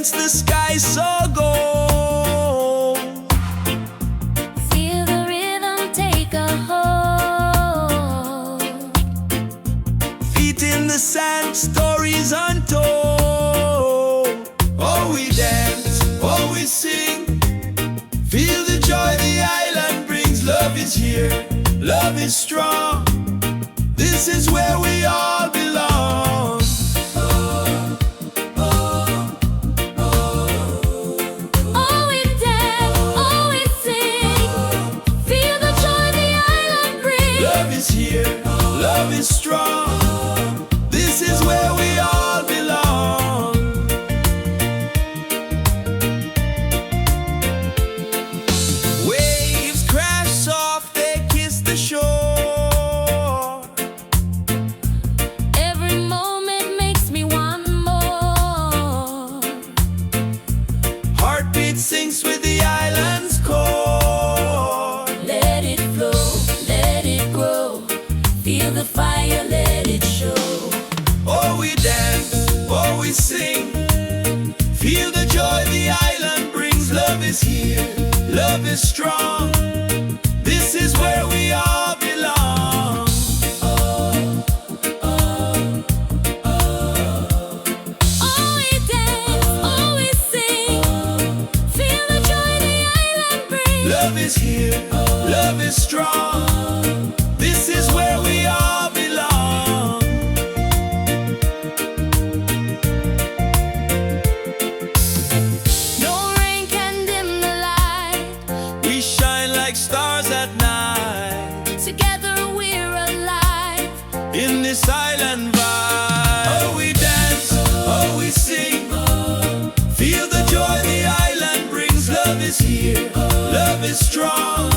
paints the sky so gold. Feel the rhythm take a hold. Feet in the sand, stories untold. Oh, we dance, oh, we sing. Feel the joy the island brings. Love is here, love is strong. This is where we all belong. Oh, we dance, oh, we sing. Feel the joy the island brings. Love is here, love is strong. This is where we all belong. Waves crash soft, they kiss the shore. Every moment makes me want more. Heartbeat sinks with the island's core. Let it flow, let it grow. Feel the fire, let it show. Oh, we dance, oh, we sing. Feel the joy the island brings. Love is here, love is strong. This is where we all belong. Oh, we dance, oh, we sing. Feel the joy the island brings. Love is here, love is strong. This is where we all belong. No rain can dim the light. We shine like stars at night Together we're alive. in this island vibe. Oh, we dance, oh, we sing. Feel the joy the island brings. Love is here, love is strong.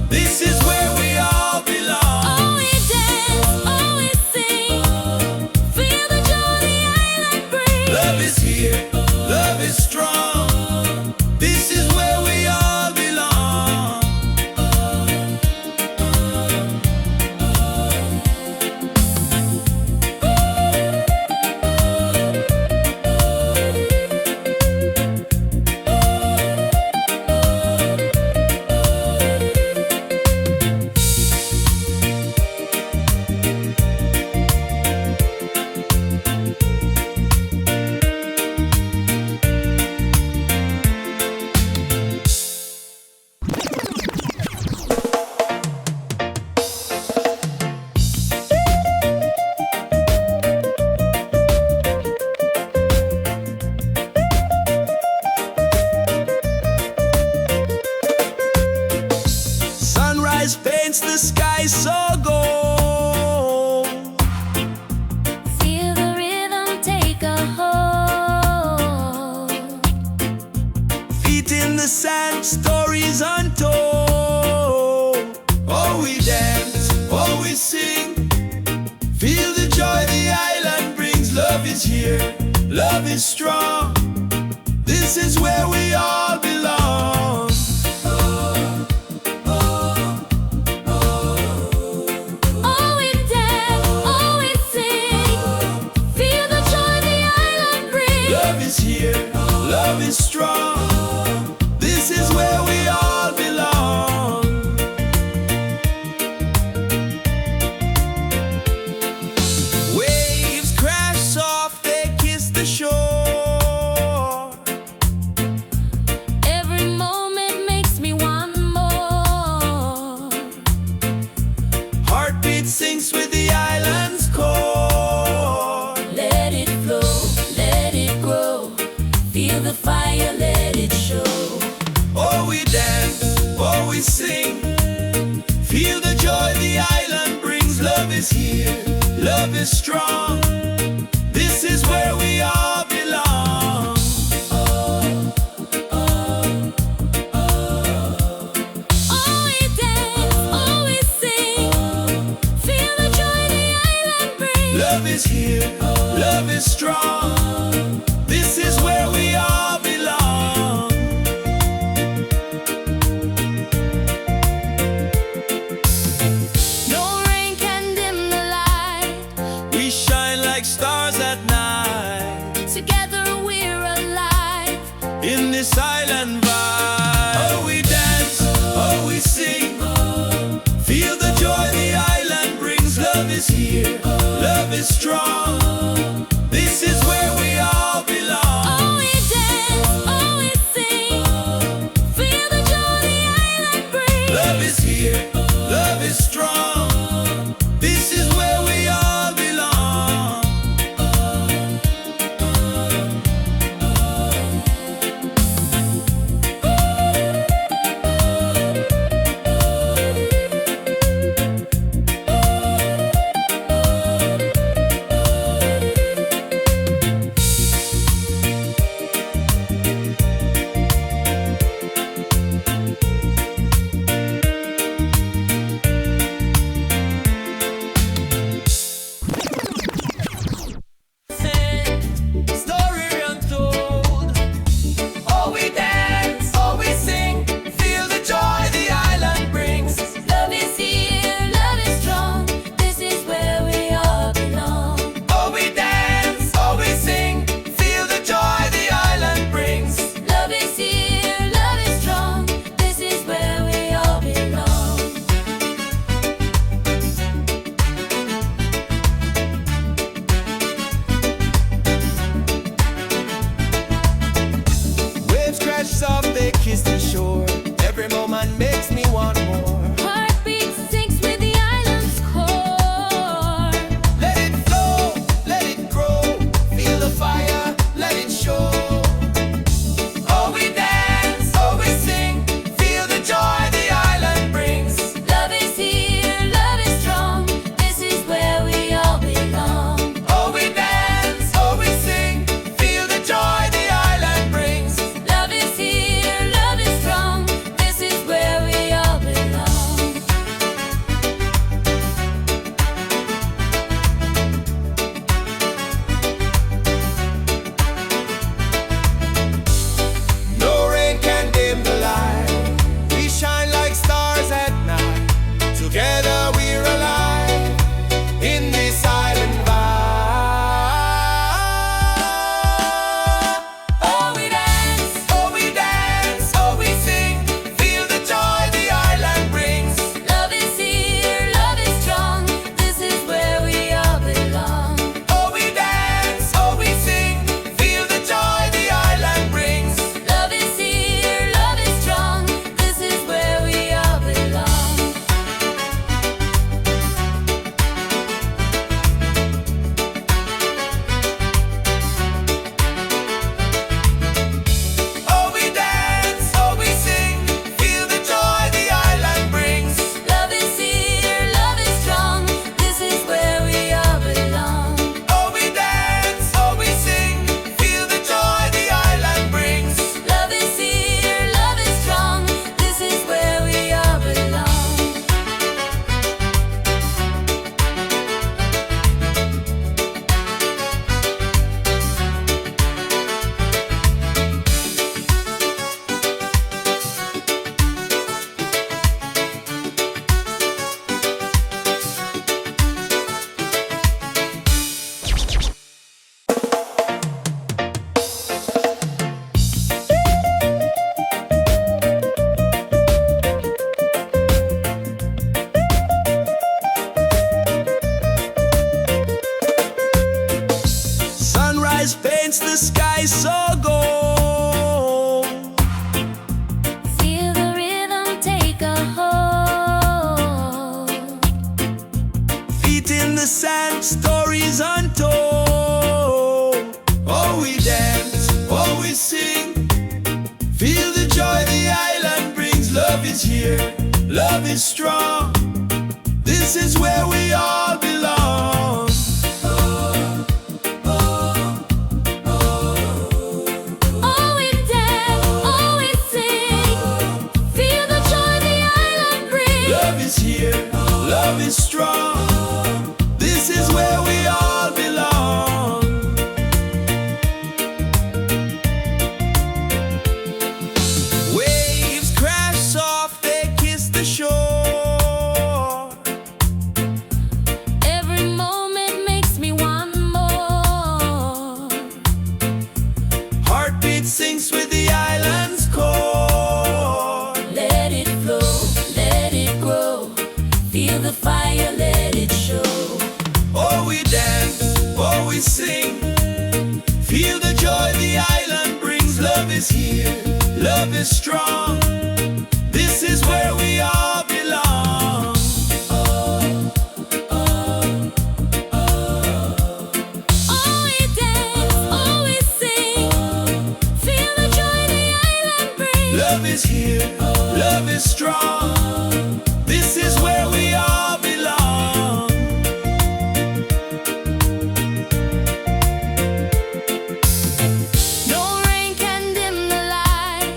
This is where we all belong. Oh, we dance, oh, we sing. Feel the joy the island brings. Love is here, love is strong. This is where we all belong. Sunrise paints the sky so gold. Feel the rhythm take a hold. Feet in the sand, stories untold. Oh, we dance, oh, we sing. Feel the joy the island brings. Love is here, love is strong. This is where we all belong. Oh, we dance, oh, we sing. Feel the joy the island brings. Love is here, love is strong. This is where we all belong. Waves crash soft, they kiss the shore. Every moment makes me want more. Heartbeat sinks with the island's core. Let it flow, let it grow. Feel the fire, let it show. Oh, we dance, oh, we sing. Feel the joy the island brings. Love is here, love is strong. This is where we all belong. Oh, we dance, oh, we sing. Feel the joy the island brings. Love is here, love is strong. This is where we all belong. No rain can dim the light. We shine like stars. in this island vibe. Oh, we dance, oh, we sing, feel the joy the island brings. Love is here, love is strong. This is where we all belong. Oh, we dance, oh, we sing, feel the joy the island brings. Love is here, love is strong. This is where we all belong. Story untold. Oh, we dance, oh, we sing, feel the joy the island brings. Love is here, love is strong. This is where we all belong. Oh, we dance, oh, we sing, feel the joy the island brings. Love is here, love is strong. This is where we all belong. Waves crash soft, they kiss the shore. Every moment makes me want more. Heartbeat sinks with the island's core. Let it flow, let it grow. Feel the fire, let it show. Oh, we dance, oh, we sing, feel the joy the island brings. Love is here, love is strong. This is where we all belong. Oh, we dance, oh, we sing, feel the joy the island brings. Love is here, love is strong. This is where we all belong. No rain can dim the light. We shine like stars at night. Together we're alive in this island vibe. Oh, we dance, oh, we dance, oh, we sing. Feel the joy the island brings. Love is here, love is strong. This is where we all belong. Oh, we dance, oh, we sing. Feel the joy the island brings. Love is here, love is strong. This is where we all belong. Oh, we dance, oh, we sing. Feel the joy the island brings. Love is here, love is strong. This is where we all belong. Oh, we dance, oh, we sing, feel the joy the island brings. Love is here, love is strong. This is where we all belong. Sunrise paints the sky so gold. Feel the rhythm take a hold. Feet in the sand, stories untold. Oh, we dance, oh, we sing, feel the joy the island brings. Love is here, love is strong. This is where we all belong. Oh, we dance, oh, we sing. Feel the joy the island brings. Love is here, love is strong. This is where we all belong. Waves crash soft, they kiss the shore. is here, love is strong. This is where we all belong. No rain can dim the light.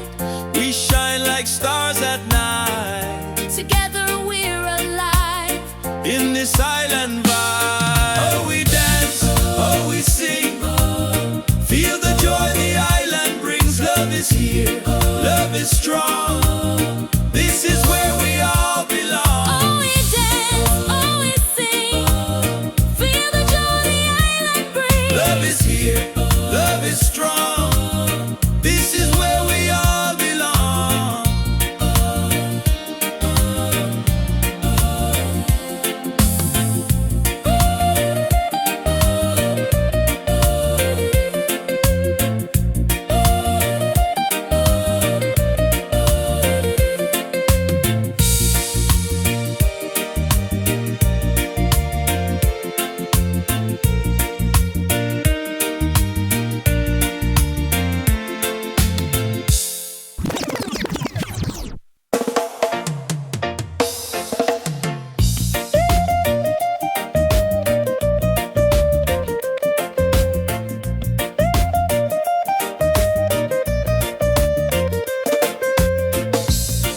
We shine like stars at night. Together we're alive. In this island vibe, oh we dance, oh we sing. Feel the joy the island brings. Love is here, love is strong. This is where we all belong. Oh, we dance, oh, we sing. Feel the joy the island brings. Love is here, love is strong. This is where we all belong.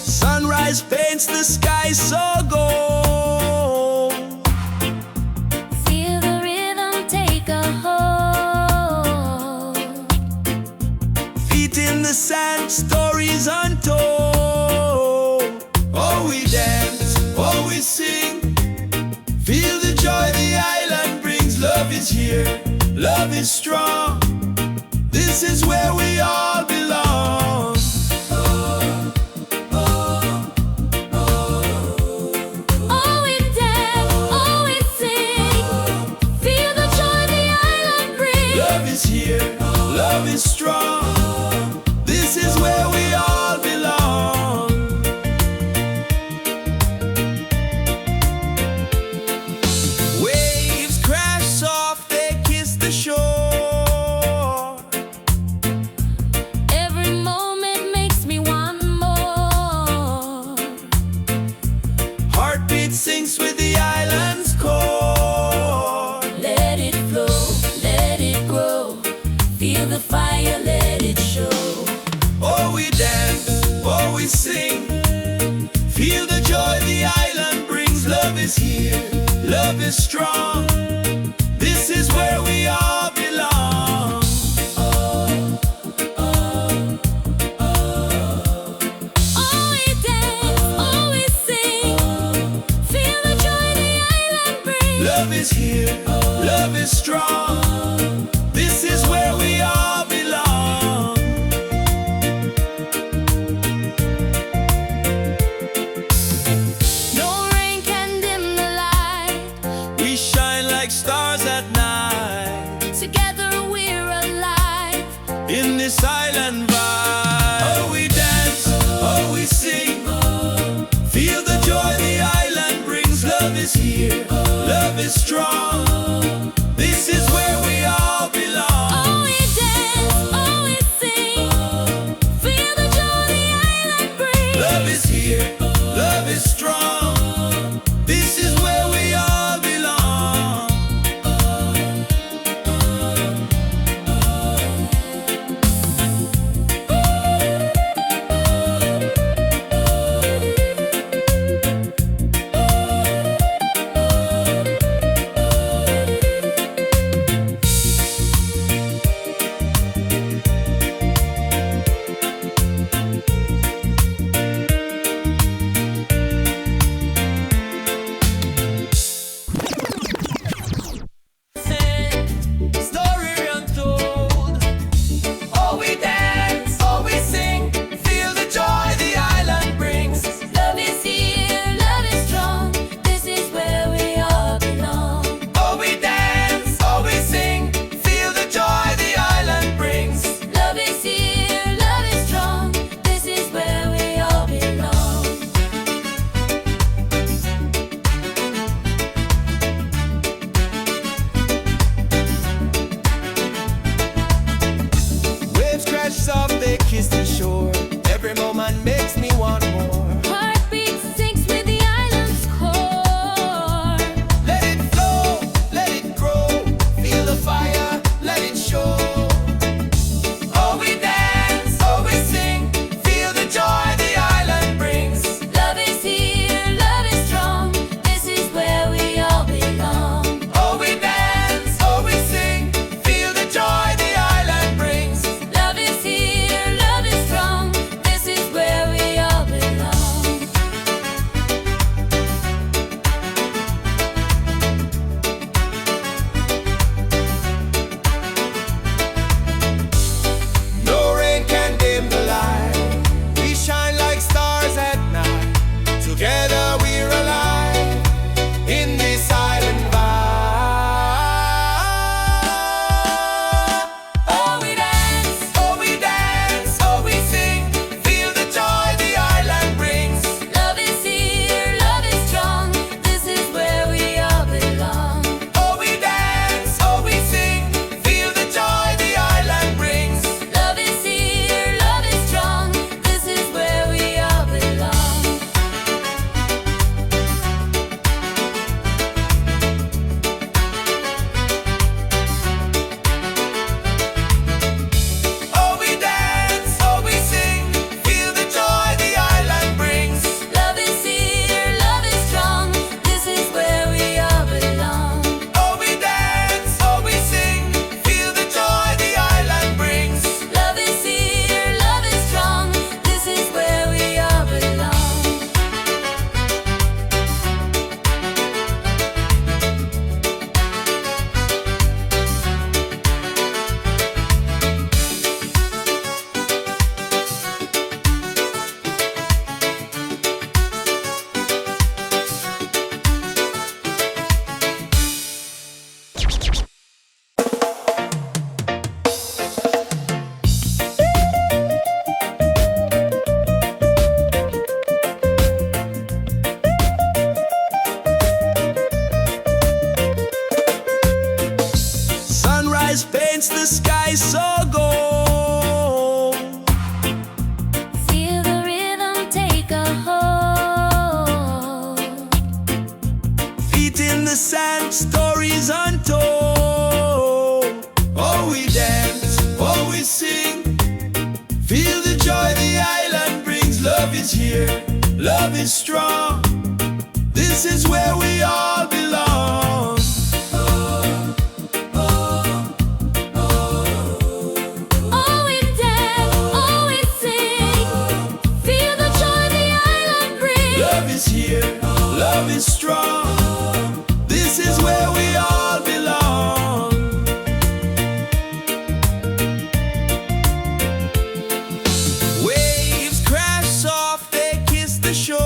Sunrise paints the sky so gold. Feel the rhythm take a hold. Feet in the sand, stories untold. Oh, we dance, oh, we sing. Feel the joy the island brings. Love is here, love is strong. This is where we all belong. Oh, we dance, oh, we sing. Feel the joy the island brings. Love is here, love is strong. This is where we all belong. Waves crash soft, they kiss the shore. Every moment makes me want more. Heartbeat sinks with the island's core. Let it flow, let it grow. Feel the fire, let it show. Oh, we dance, oh, we sing. Feel the joy the island brings. Love is here, love is strong. This is where we all belong. Oh, we dance, oh, we sing. Feel the joy the island brings. Love is here, love is strong. This is where we all belong. No rain can dim the light. We shine like stars at night. Together we're alive. In this island vibe, oh we dance, oh we sing. Feel the joy the island brings. Love is here, love is strong. This is where we all belong. Oh, we dance, oh, we sing. Feel the joy the island brings. Love is here, love is strong. This is where we all belong. the sand, stories untold. Oh, we dance, oh, we sing. Feel the joy the island brings. Love is here, love is strong. This is where we all belong. Oh, we dance, oh, we sing. Feel the joy the island brings. Love is here, love is strong. This is where we all belong. Waves crash soft, they kiss the shore.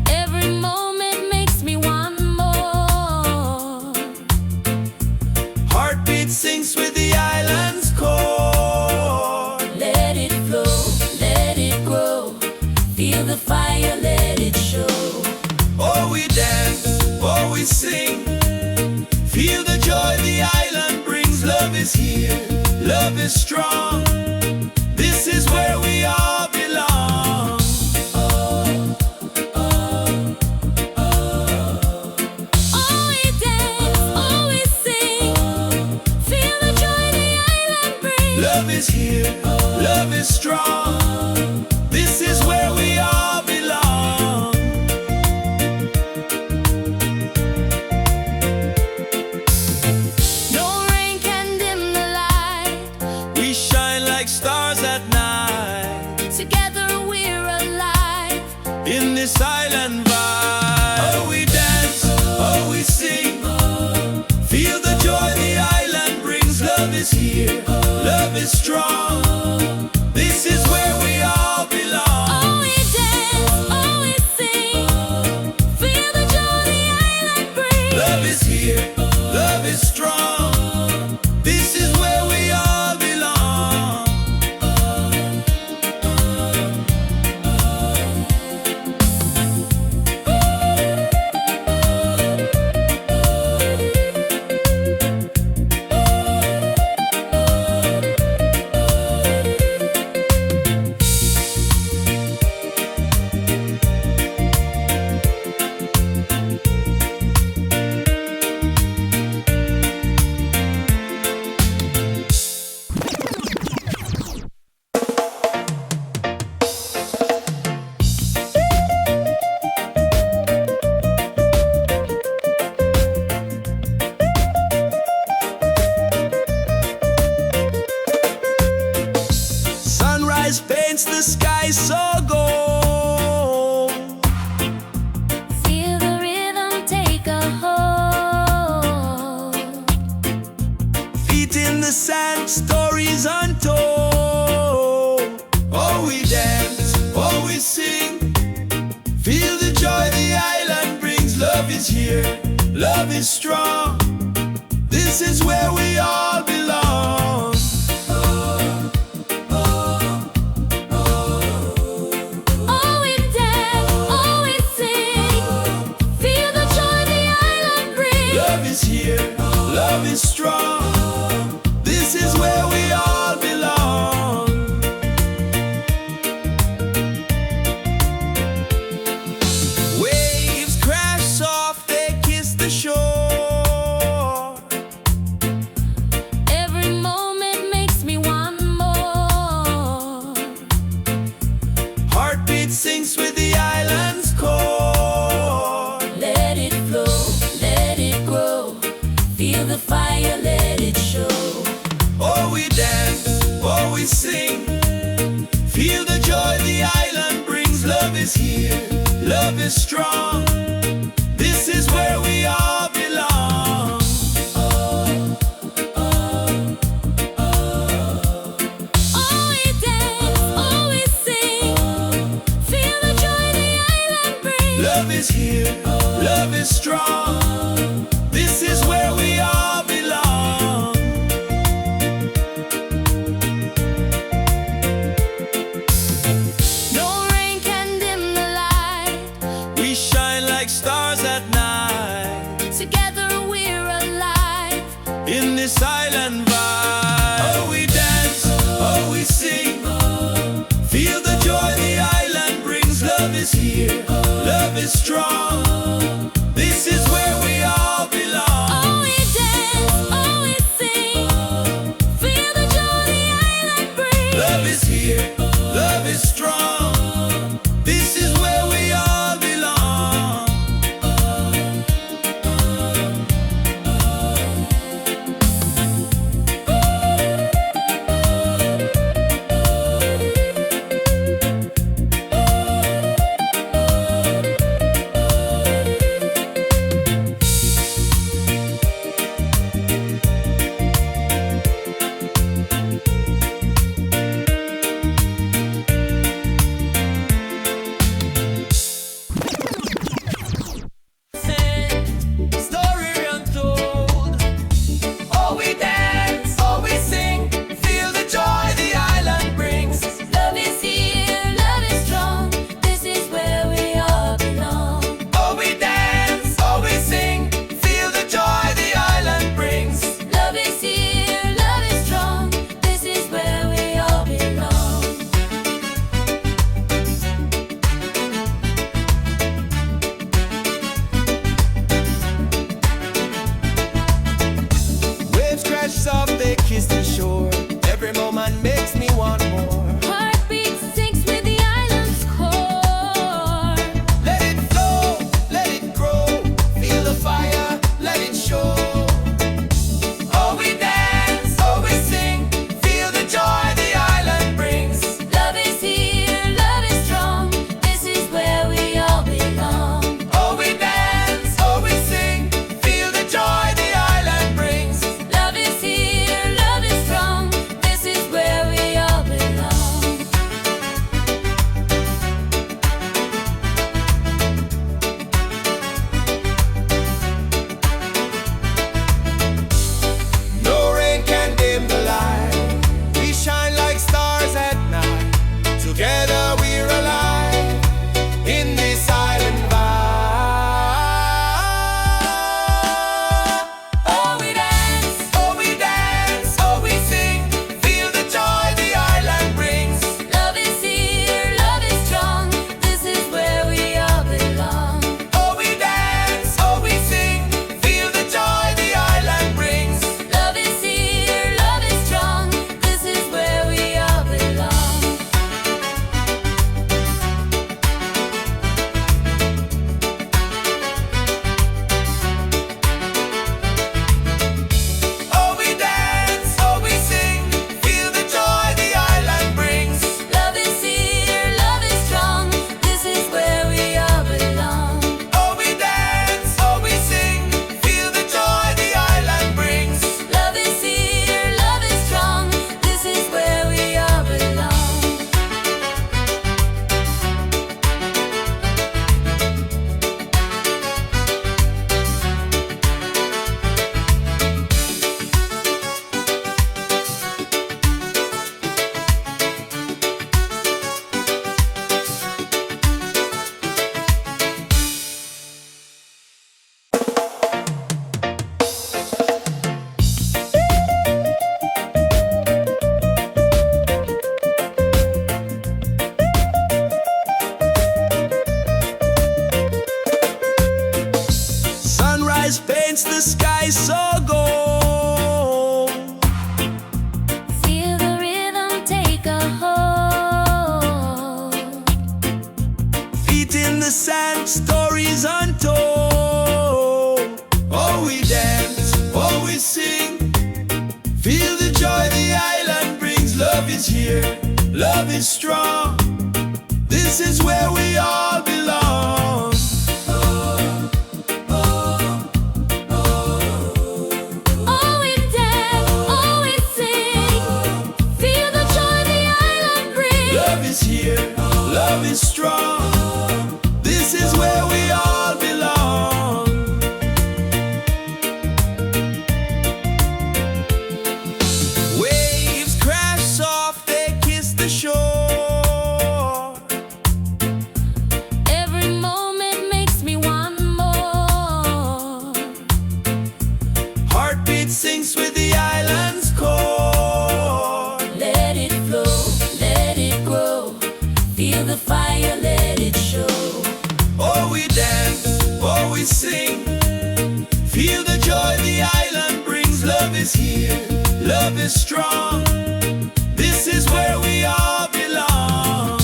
Every moment makes me want more. Heartbeat sinks with the island's core. Let it flow, let it grow. Feel the fire, let it show. Oh, we dance, oh, we sing. Feel the joy the island brings. Love is here, love is strong. This is where we all belong. Oh, we dance, oh, we sing. Feel the joy the island brings. Love is here, love is strong. This is where we all belong. No rain can dim the light. We shine like stars at night Together we're alive. in this island vibe. Oh, we dance, oh, we sing. Feel the joy the island brings. Love is here, love is strong. This is where we all belong. Oh, we dance, oh, we sing. Feel the joy the island brings. Love is here, love is strong. This is where we all belong. Sunrise paints the sky so gold. Feel the rhythm take a hold. Feet in the sand, stories untold. Oh, we dance, oh, we sing. Feel the joy the island brings. Love is here, love is strong. This is where we all belong. Oh, we dance, oh, we sing. Feel the joy the island brings. Love is here, love is strong. This is where we all belong. Waves crash soft, they kiss the shore. Every moment makes me want more. Heartbeat sinks with the island's core. Let it flow, let it grow. Feel the fire, let it show. Oh, we dance, oh, we sing. Feel the joy the island brings. Love is here, love is strong. This is where we all belong. Oh, we dance, oh, we sing. Feel the joy the island brings. Love is here, love is strong. This is where we all belong. No rain can dim the light. We shine like stars at night Together we're alive. in this island vibe. Oh, we dance, oh, we sing. Feel the joy the island brings. Love is here, love love is strong. This is where we all belong. Oh, we dance, oh, we sing. Feel the joy the island brings. Love is here, love is strong. This is where we all belong. Story untold. Oh, we dance, oh, we sing. Feel the joy the island brings. Love is here, love is strong. This is where we all belong. Oh, we dance, oh, we sing. Feel the joy the island brings. Love is here, love is strong. This is where we all belong. Waves crash soft, they kiss the shore. Every moment makes me want more. Heartbeat sinks with the island's core. Let it flow, let it grow. Feel the fire, let it show. Oh, we dance, oh, we sing. Feel the joy the island brings. Love is here, love is strong. This is where we all belong. Oh, we dance, oh, we sing. Feel the joy the island brings. Love is here, love is strong. This is where we all belong. No rain can dim the light. We shine like stars at night. Together we're alive in this island vibe. Oh, we dance, Oh, we dance, oh, we sing. Feel the joy the island brings. love is here, love is strong. This is where we all belong. Oh, we dance, oh, we sing. Feel the joy the island brings. Love is here, love is strong. This is where we all belong. Oh, we dance, oh, we sing. Feel the joy the island brings. Love is here, love is strong. This is where we all belong. Oh, we dance, oh, we sing. Feel the joy the island brings. Love is here, love is strong. This is where we all belong. Sunrise paints the sky so gold. Feel the rhythm take a hold. Feet in the sand, stories untold. Oh, we dance, oh, we sing. Feel the joy the island brings. Love is here, love is strong. This is where we all belong. Oh, we dance, oh, we sing. Feel the joy the island brings. Love is here, love is strong. This is where we all belong. Waves crash soft, they kiss the shore. is here, love is strong. This is where we all belong.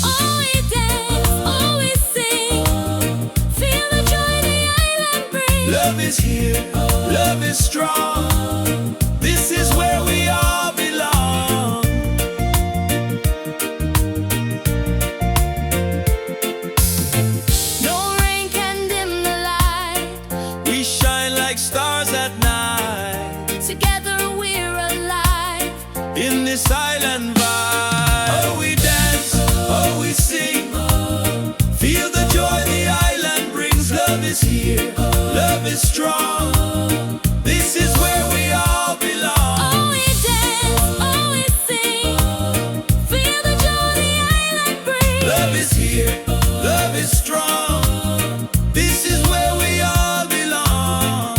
Oh, we dance, oh, we sing. Feel the joy the island brings. Love is here, love is strong. This is where we all belong. No rain can dim the light. We shine like stars at night Together we're alive. in this island vibe. Oh, we dance, oh, we sing. Feel the joy the island brings. Love is here, love is strong. This is where we all belong. Oh, we dance, oh, we sing. Feel the joy the island brings. Love is here, love is strong. This is where we all belong.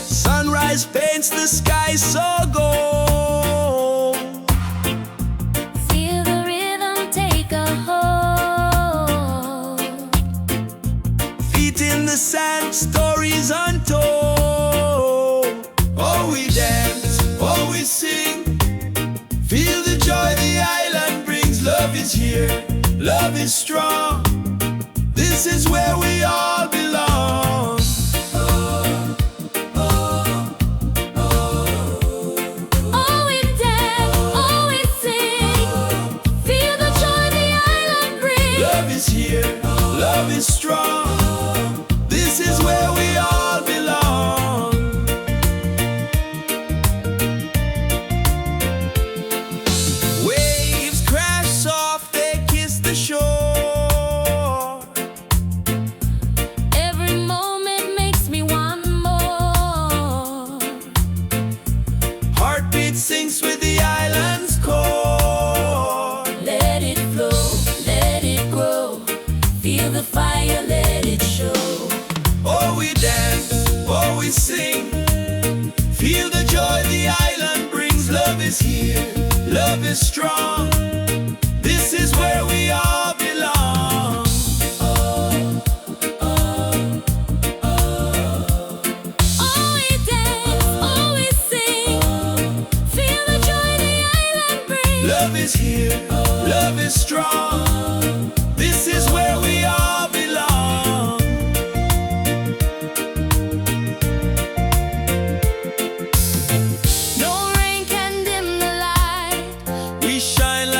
Sunrise paints the sky so gold. Feel the rhythm take a hold. Feet in the sand, stories untold. Oh, we dance, oh, we sing. Feel the joy the island brings. Love is here, love is strong. This is where we all belong. Oh, we dance, oh, we sing. Feel the joy the island brings. Love is here, love is strong. This is where we all belong. Waves crash soft, they kiss the shore. Every moment makes me want more. Heartbeat sinks with the island's core. Let it flow, let it grow. Feel the fire, let it show. Oh, we dance, oh, we sing. Feel the joy the island brings. Love is here, love is strong. This is where we all belong. Oh, we dance, oh, we sing. Feel the joy the island brings. Love is here, love is strong. This is where we all belong. No rain can dim the light. We shine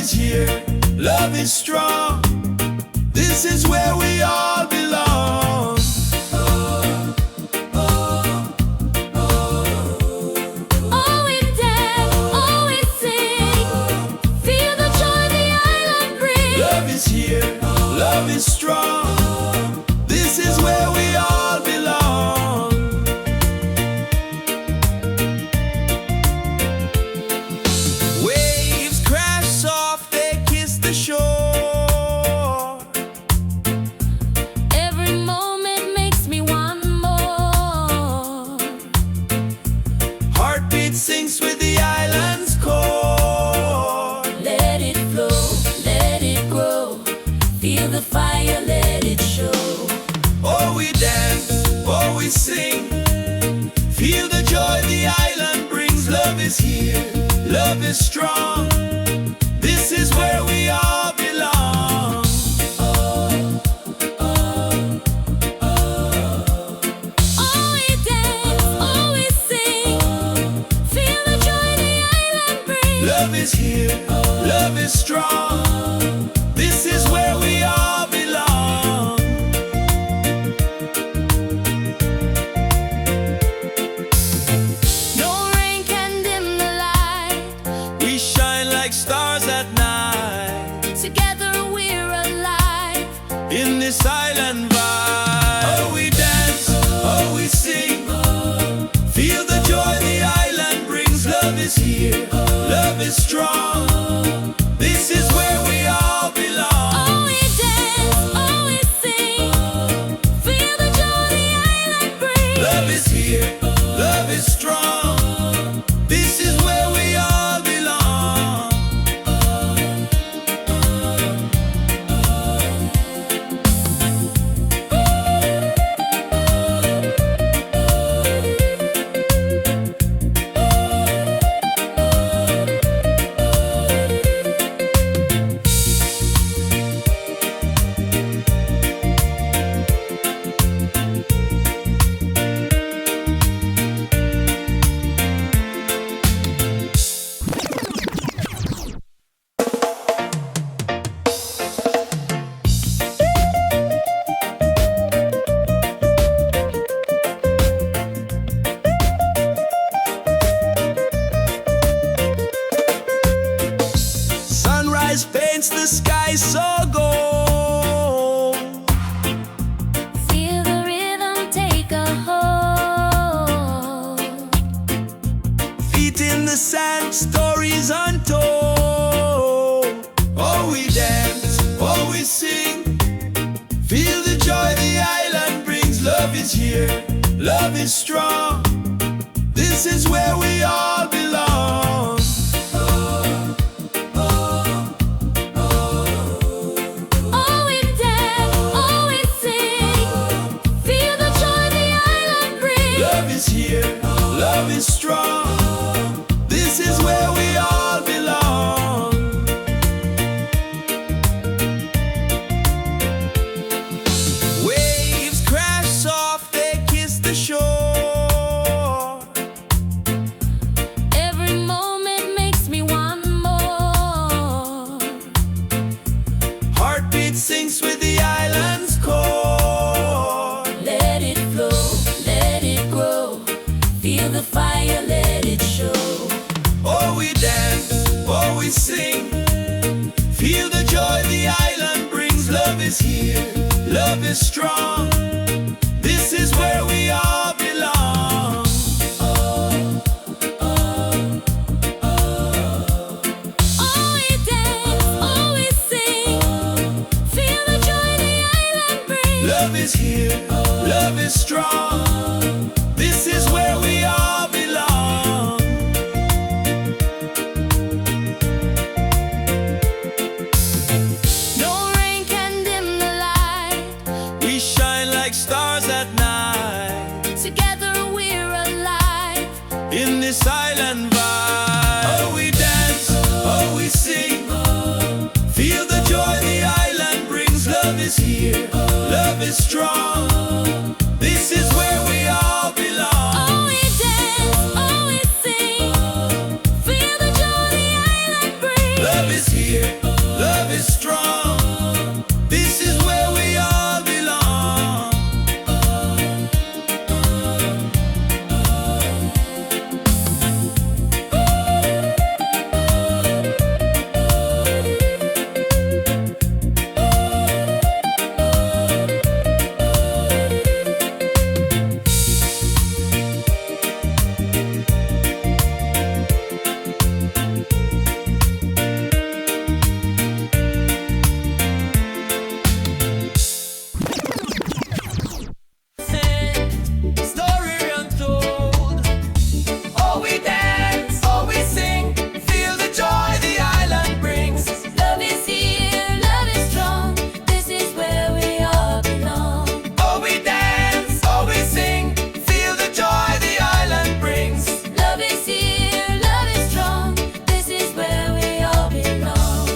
is here, love is strong. This is where we all belong. Oh, we dance, oh, we sing. Feel the joy the island brings. Love is here, love is strong. This is where we all belong. Waves crash soft, they kiss the shore. Every moment makes me want more. Heartbeat sinks with the island's core. Let it flow, let it grow. Feel the fire, let it show. Oh, we dance, oh, we sing. Feel the joy the island brings. Love is here, love is strong. This is where we all belong. Oh, we dance, oh, we sing. Feel the joy the island brings. Love is here, love is strong. This is where we all belong. No rain can dim the light. We shine like stars at night. Together we're alive. In this island vibe. Oh, we dance, oh, we sing. Feel the joy the island brings. Love is here, love is strong. This is where we all belong. Oh, we dance, oh, we sing. Feel the joy the island brings. Love is here, love is strong. This is where we all belong. Sunrise paints the sky so gold. Feel the rhythm take a hold. Feet in the sand, stories untold. Oh, we dance, oh, we sing. Feel the joy the island brings. Love is here, love is strong. This is where we all belong. Oh, we dance, oh, we sing. Feel the joy the island brings. Love is here, love is strong. This is where we all belong. Waves crash soft, they kiss the shore. Every moment makes me want more. Heartbeat sinks with the island's core. Let it flow, let it grow. Feel the fire, let it show. Oh, we dance, oh, we sing. Feel the joy the island brings. Love is here, love is strong. This is where we all belong. Oh, we dance, oh, we sing. Feel the joy the island brings. Love is here, love is strong. This is where we all belong. No rain can dim the light. We shine like stars at night. Together we're alive. In this island vibe. Oh, we dance, oh, we sing. Feel the joy the island brings. Love is here, love is strong. This is where here, love is strong. This is where we all belong. Story untold. Oh, we dance, oh, we sing. Feel the joy the island brings. Love is here, love is strong. This is where we all belong. Oh, we dance, oh, we sing. Feel the joy the island brings. Love is here, love is strong. This is where we all belong.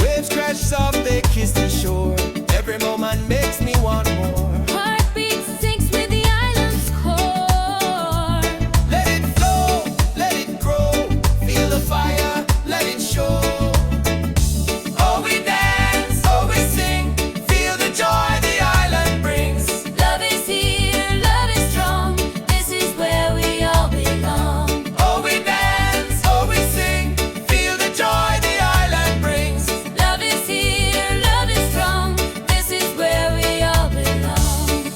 Waves crash soft, they kiss the shore. Every moment makes me want more. Heartbeat sinks with the island's core. Let it flow, let it grow. Feel the fire, let it show. Oh, we dance, oh, we sing. Feel the joy the island brings. Love is here, love is strong. This is where we all belong. Oh, we dance, oh, we sing. Feel the joy the island brings. Love is here, love is strong. This is where we all belong.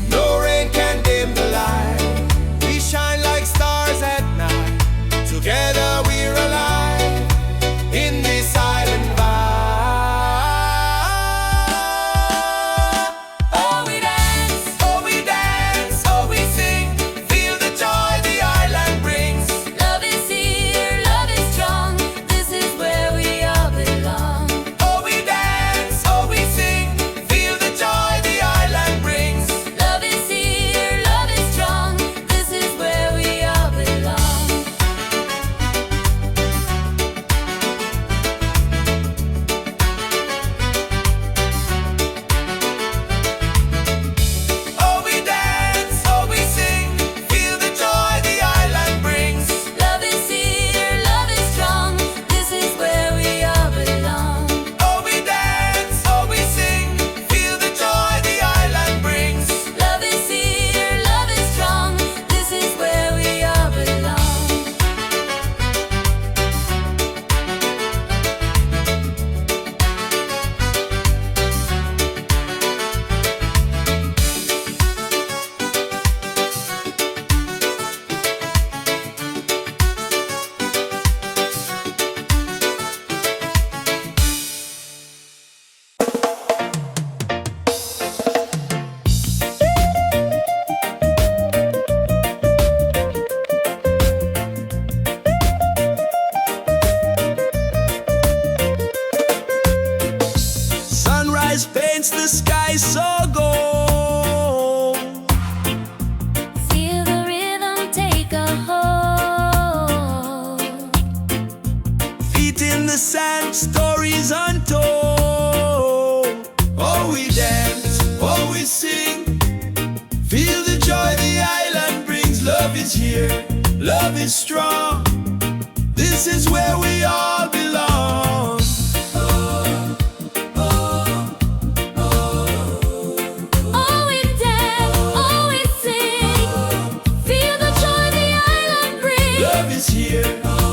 No rain can dim the light. We shine like stars at night. Together we're alive in this island vibe. Oh, we dance, oh, we dance, oh, we sing. Feel the joy the island brings. Love is here, love is strong. This is where we all belong. Oh, we dance, oh, we sing. Feel the joy the island brings. Love is here, love is strong. This is where we all belong. Oh, we dance, oh, we sing. Feel the joy the island brings. Love is here, love is strong. This is where we all belong. Oh, we dance, oh, we sing. Feel the joy the island brings. Love is here, love is strong. This is where we all belong. Sunrise paints the sky so gold. Feel the rhythm take a hold. Feet in the sand, stories untold. Oh, we dance, oh, we sing. Feel the joy the island brings. Love is here, love is strong. This is where we all belong. Oh, we dance, oh, we sing. Feel the joy the island brings. Love is here,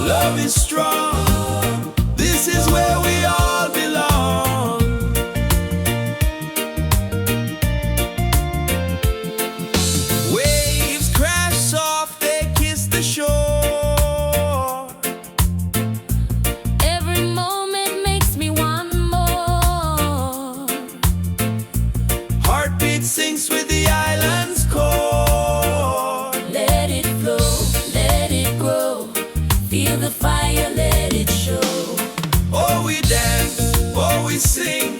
love is strong. This is where we all belong. Waves crash soft, they kiss the shore. Every moment makes me want more. Heartbeat sinks with the island's core. Let it flow, let it grow. Feel the fire, let it show. Oh, we dance, oh, we sing.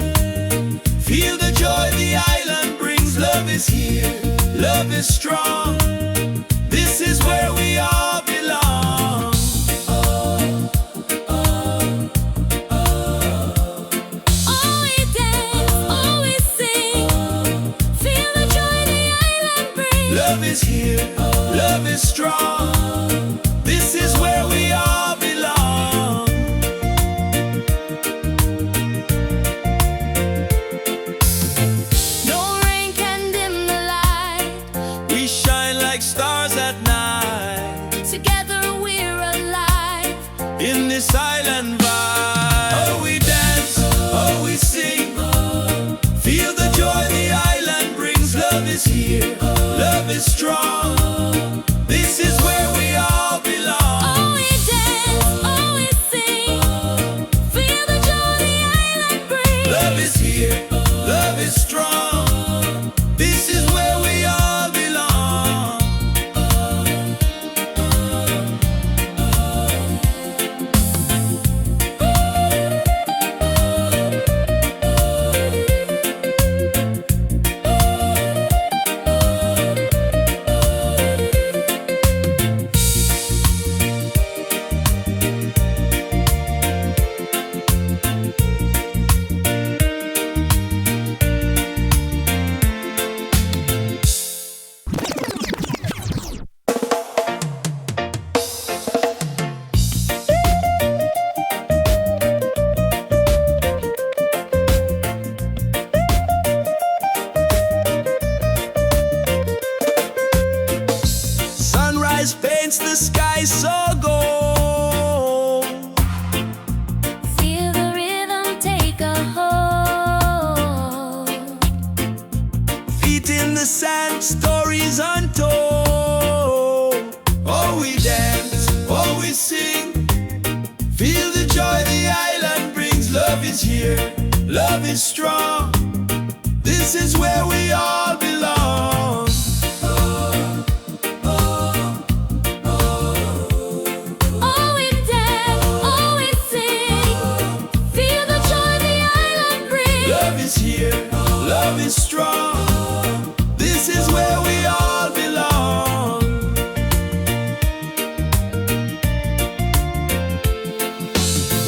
Feel the joy the island brings. Love is here, love is strong. This is where we all belong. in this island vibe. Oh, we dance, oh, we sing, feel the joy the island brings. Love is here, love is strong. This is where we all belong. Oh, we dance, oh, we sing, feel the joy the island brings. Love is here, love is strong. This is where we all belong. Sunrise paints the sky so gold. Feel the rhythm take a hold. Feet in the sand, stories untold. Oh, we dance, oh, we sing, feel the joy the island brings. Love is here, love is strong. This is where we all belong. Oh, we dance, oh, we sing, feel the joy the island brings. Love is here, love is strong. This is where we all belong.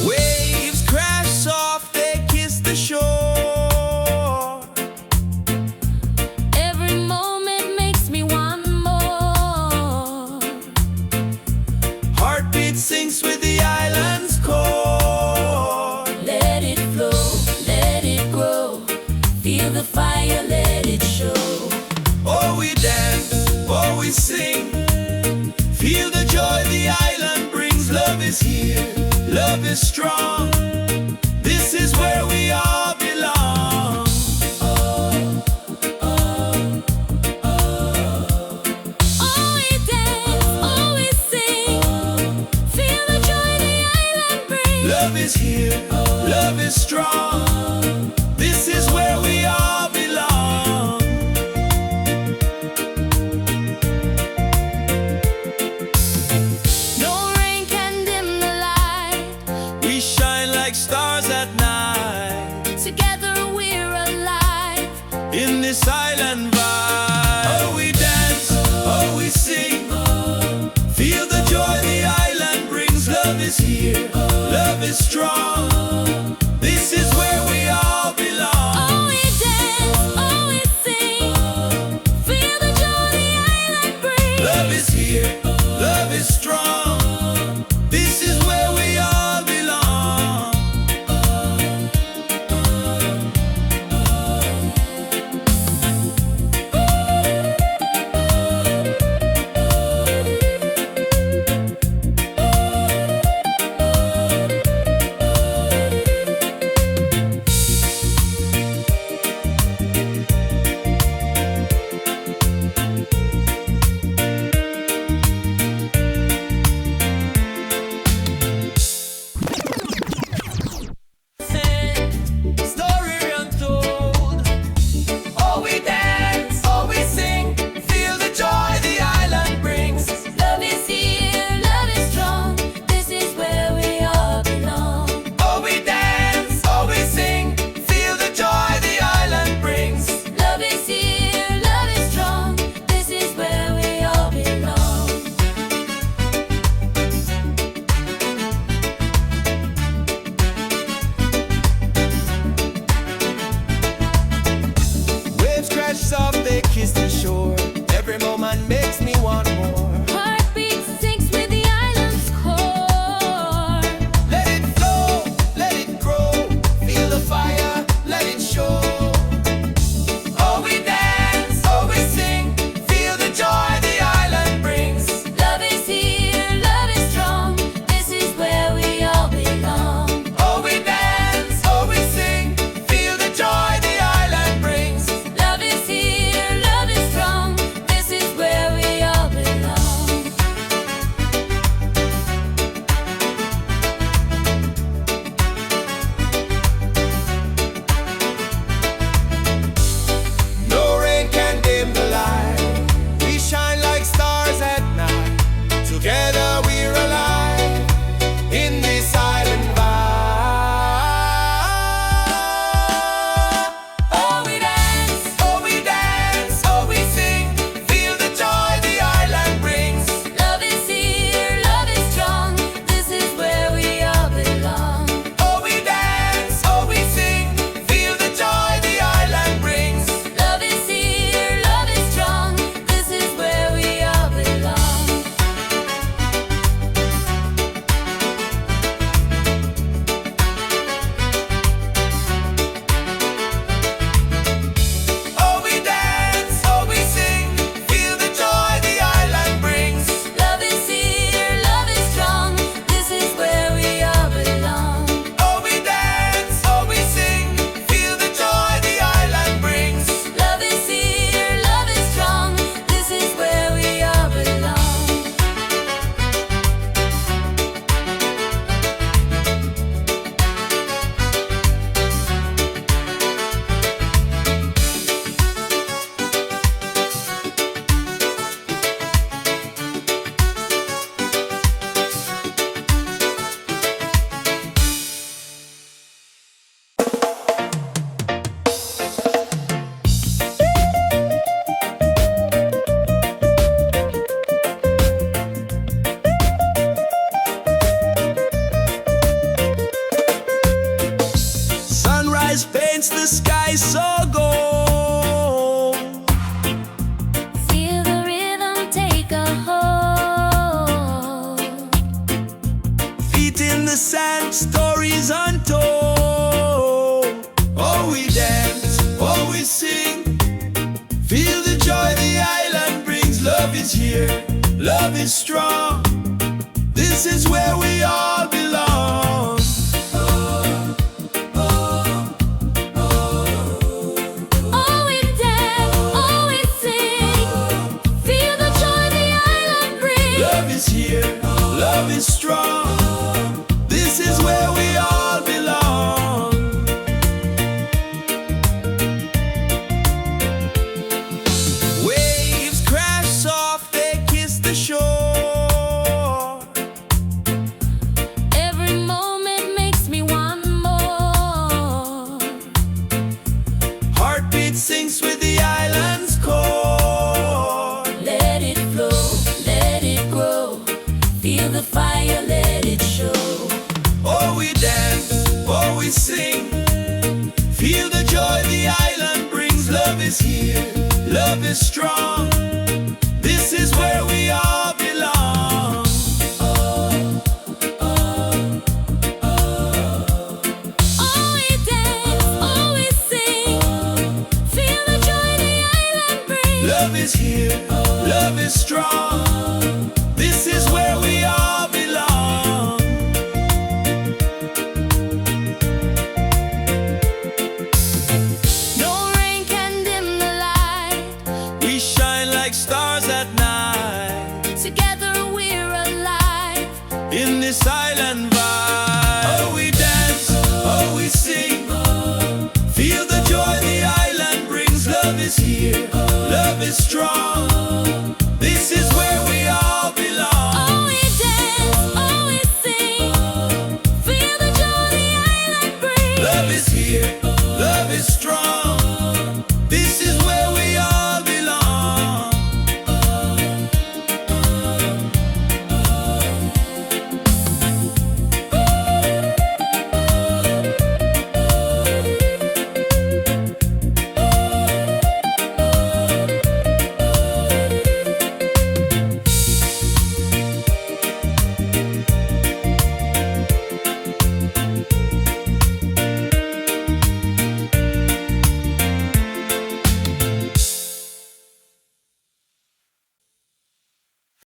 Waves crash soft, they kiss the shore. Every moment makes me want more. Heartbeat sinks with the island's core. Let it flow, let it grow. Feel the fire, let it show. Oh, we dance, oh, we sing, feel the joy the island brings. Love is here, love is strong. This is where we all belong. Oh, we dance, oh, we sing, feel the joy the island brings. Love is here, love is strong. This is where we all belong. No rain can dim the light. We shine like stars at night Together we're alive. in this island vibe. Oh, we dance, oh, we sing, feel the joy the island brings. Love is here, love is strong. This is where we all belong. Oh, we dance, oh, we sing, feel the joy the island brings. Love is here, love is strong. This is where we all belong. Feet in the sand, stories untold. Oh, we dance, oh, we sing. Feel the joy the island brings. Love is here, love is strong. This is where we all belong. Oh, we dance, oh, we sing. Feel the joy the island brings. Love is here, love is strong. This is where we all belong. Waves crash soft, they kiss the shore. Every moment makes me want more. Heartbeat sinks with the island's core. Let it flow, let it grow. Feel the fire, let it show. Oh, we dance, oh, we sing. Feel the joy the island brings. Love is here, love is strong. This is where we all belong. Oh, we dance, oh, we sing. Feel the joy the island brings. Love is here, love is strong. This is where we all belong. No rain can dim the light. We shine like stars at night Together we're alive. in this island vibe. Oh, we dance, oh, we sing. Feel the joy the island brings. Love is here, love is strong. This is where we all